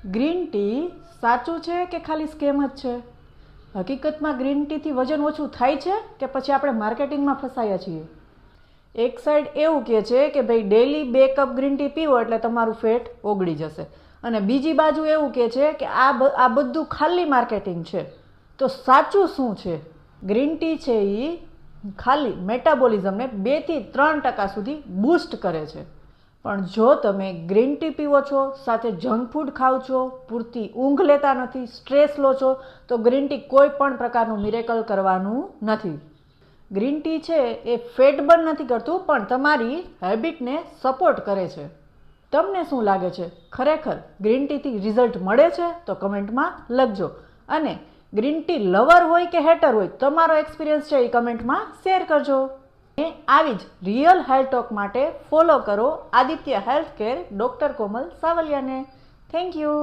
Green tea સાચું છે કે ખાલી સ્કેમ જ છે? હકીકતમાં ગ્રીન ટીથી વજન ઓછું થાય છે કે પછી આપણે માર્કેટિંગમાં ફસાયા છીએ? એક સાઈડ એવું કહે છે કે ભાઈ ડેલી 2 કપ ગ્રીન ટી પીવો એટલે તમારું ફેટ ઓગળી જશે, અને બીજી બાજુ એવું કહે છે કે આ બધું ખાલી માર્કેટિંગ છે. તો સાચું શું છે? ગ્રીન ટી છે એ ખાલી મેટાબોલિઝમને 2 થી 3% સુધી બૂસ્ટ કરે છે. પણ જો તમે ગ્રીન ટી પીવો છો, સાથે જંક ફૂડ ખાઓ છો, પૂરતી ઊંઘ લેતા નથી, સ્ટ્રેસ લો છો, તો ગ્રીન ટી કોઈ પણ પ્રકારનું મિરેકલ કરવાનું નથી. ગ્રીન ટી છે એ ફેટ બર્ન નથી કરતું, પણ તમારી હેબિટને સપોર્ટ કરે છે. તમને શું લાગે છે, ખરેખર ગ્રીન ટીથી રિઝલ્ટ મળે છે? તો કમેન્ટમાં લખજો. અને ગ્રીન ટી લવર હોય કે હેટર હોય, તમારો એક્સપિરિયન્સ છે એ કમેન્ટમાં શેર કરજો. આવી જ રિયલ હેલ્થ ટોક માટે ફોલો કરો Aditya health care doctor Komal સાવલિયાને. Thank you.